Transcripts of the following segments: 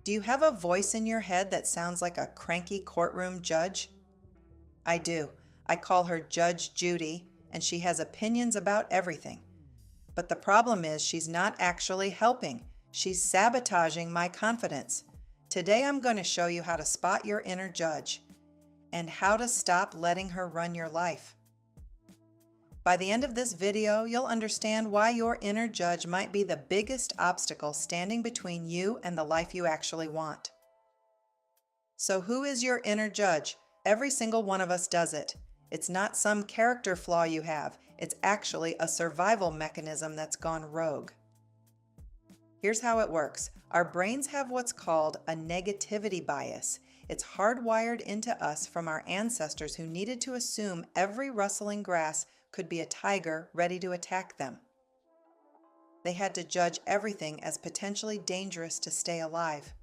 Do you have a voice in your head that sounds like a cranky courtroom judge? I do. I call her Judge Judy, and she has opinions about everything. But the problem is she's not actually helping. She's sabotaging my confidence. Today I'm going to show you how to spot your inner judge and how to stop letting her run your life. By the end of this video, you'll understand why your inner judge might be the biggest obstacle standing between you and the life you actually want. So who is your inner judge? Every single one of us does it. It's not some character flaw you have. It's actually a survival mechanism that's gone rogue. Here's how it works. Our brains have what's called a negativity bias. It's hardwired into us from our ancestors who needed to assume every rustling grass could be a tiger ready to attack them. They had to judge everything as potentially dangerous to stay alive.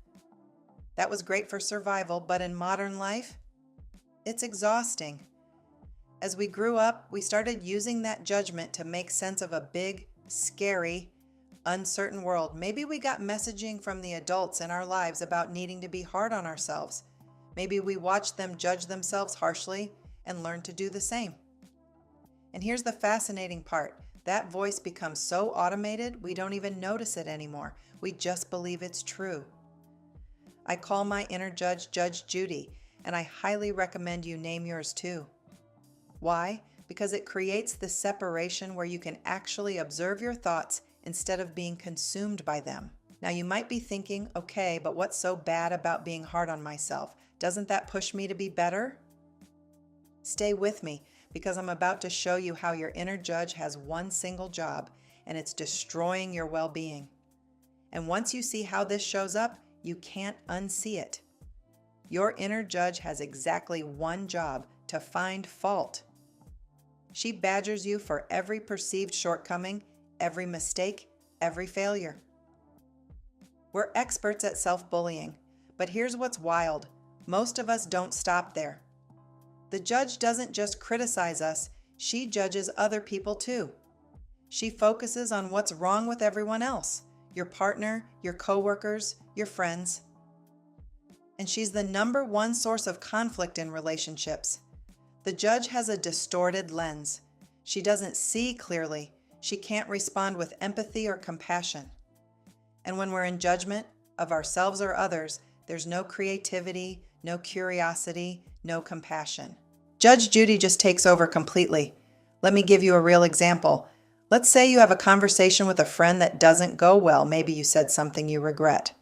That was great for survival, but in modern life, it's exhausting. As we grew up, we started using that judgment to make sense of a big, scary, uncertain world. Maybe we got messaging from the adults in our lives about needing to be hard on ourselves. Maybe we watched them judge themselves harshly and learned to do the same. And here's the fascinating part. That voice becomes so automated, we don't even notice it anymore. We just believe it's true. I call my inner judge Judge Judy, and I highly recommend you name yours too. Why? Because it creates the separation where you can actually observe your thoughts instead of being consumed by them. Now you might be thinking, okay, but what's so bad about being hard on myself? Doesn't that push me to be better? Stay with me, because I'm about to show you how your inner judge has one single job, and it's destroying your well-being. And once you see how this shows up, you can't unsee it. Your inner judge has exactly one job: to find fault. She badgers you for every perceived shortcoming, every mistake, every failure. We're experts at self-bullying, but here's what's wild. Most of us don't stop there. The judge doesn't just criticize us, she judges other people too. She focuses on what's wrong with everyone else, your partner, your coworkers, your friends. And she's the number one source of conflict in relationships. The judge has a distorted lens. She doesn't see clearly. She can't respond with empathy or compassion. And when we're in judgment of ourselves or others, there's no creativity, no curiosity, no compassion. Judge Judy just takes over completely. Let me give you a real example. Let's say you have a conversation with a friend that doesn't go well. Maybe you said something you regret.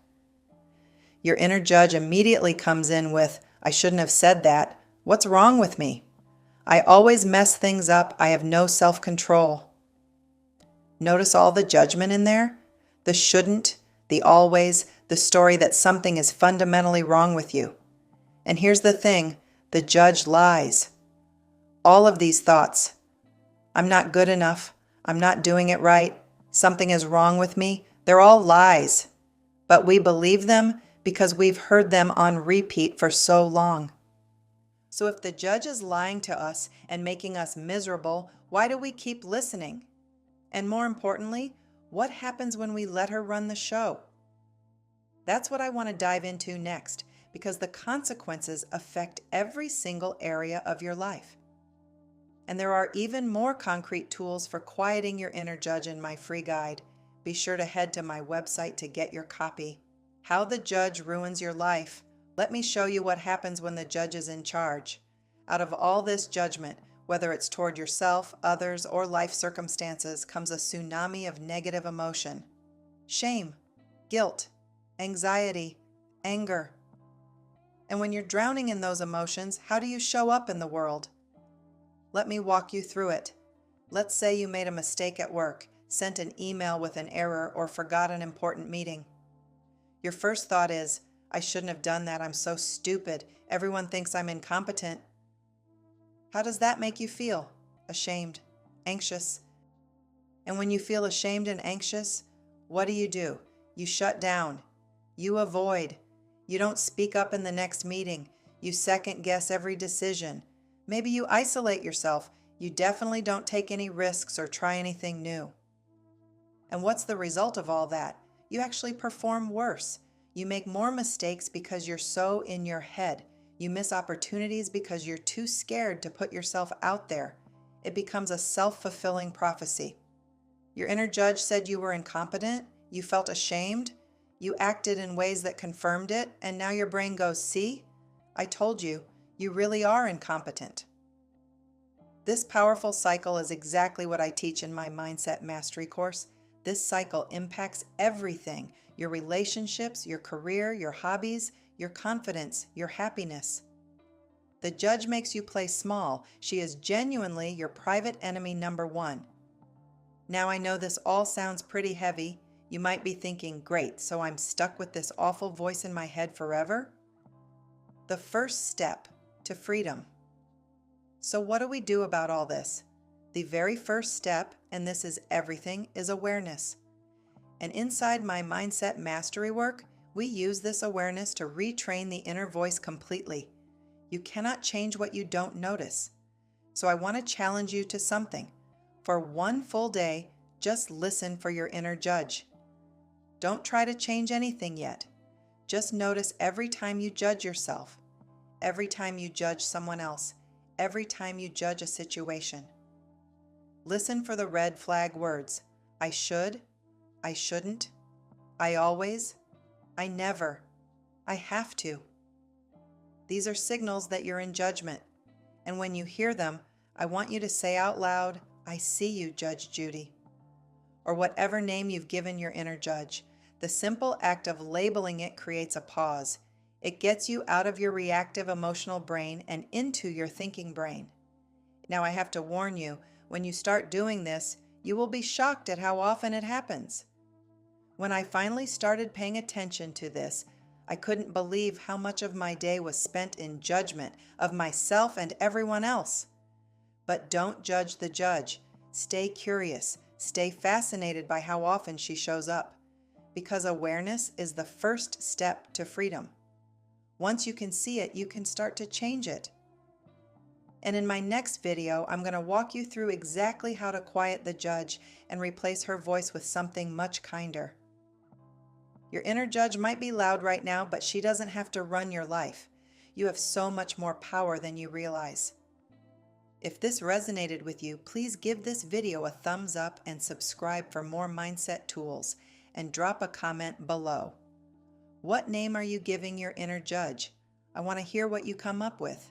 Your inner judge immediately comes in with, I shouldn't have said that. What's wrong with me? I always mess things up. I have no self-control. Notice all the judgment in there? The shouldn't, the always, the story that something is fundamentally wrong with you. And here's the thing, the judge lies. All of these thoughts, I'm not good enough, I'm not doing it right, something is wrong with me, they're all lies. But we believe them because we've heard them on repeat for so long. So if the judge is lying to us and making us miserable, why do we keep listening? And more importantly, what happens when we let her run the show? That's what I want to dive into next, because the consequences affect every single area of your life. And there are even more concrete tools for quieting your inner judge in my free guide. Be sure to head to my website to get your copy. How the Judge Ruins Your Life. Let me show you what happens when the judge is in charge. Out of all this judgment, whether it's toward yourself, others, or life circumstances, comes a tsunami of negative emotion. Shame, guilt, anxiety, anger. And when you're drowning in those emotions, how do you show up in the world? Let me walk you through it. Let's say you made a mistake at work, sent an email with an error, or forgot an important meeting. Your first thought is, I shouldn't have done that. I'm so stupid. Everyone thinks I'm incompetent. How does that make you feel? Ashamed, anxious. And when you feel ashamed and anxious, what do? You shut down. You avoid. You don't speak up in the next meeting. You second guess every decision. Maybe you isolate yourself. You definitely don't take any risks or try anything new. And what's the result of all that? You actually perform worse. You make more mistakes because you're so in your head. You miss opportunities because you're too scared to put yourself out there. It becomes a self-fulfilling prophecy. Your inner judge said you were incompetent, you felt ashamed, you acted in ways that confirmed it, and now your brain goes, see? I told you, you really are incompetent. This powerful cycle is exactly what I teach in my Mindset Mastery course. This cycle impacts everything: your relationships, your career, your hobbies, your confidence, your happiness. The judge makes you play small. She is genuinely your private enemy number one. Now I know this all sounds pretty heavy. You might be thinking, great, so I'm stuck with this awful voice in my head forever? The first step to freedom. So what do we do about all this? The very first step, and this is everything, is awareness. And inside my Mindset Mastery work, we use this awareness to retrain the inner voice completely. You cannot change what you don't notice. So I want to challenge you to something. For one full day, just listen for your inner judge. Don't try to change anything yet. Just notice every time you judge yourself, every time you judge someone else, every time you judge a situation. Listen for the red flag words. I should, I shouldn't, I always, I never, I have to. These are signals that you're in judgment. And when you hear them, I want you to say out loud, I see you, Judge Judy. Or whatever name you've given your inner judge. The simple act of labeling it creates a pause. It gets you out of your reactive emotional brain and into your thinking brain. Now I have to warn you, when you start doing this, you will be shocked at how often it happens. When I finally started paying attention to this, I couldn't believe how much of my day was spent in judgment of myself and everyone else. But don't judge the judge. Stay curious. Stay fascinated by how often she shows up. Because awareness is the first step to freedom. Once you can see it, you can start to change it. And in my next video, I'm going to walk you through exactly how to quiet the judge and replace her voice with something much kinder. Your inner judge might be loud right now, but she doesn't have to run your life. You have so much more power than you realize. If this resonated with you, please give this video a thumbs up and subscribe for more mindset tools, and drop a comment below. What name are you giving your inner judge? I want to hear what you come up with.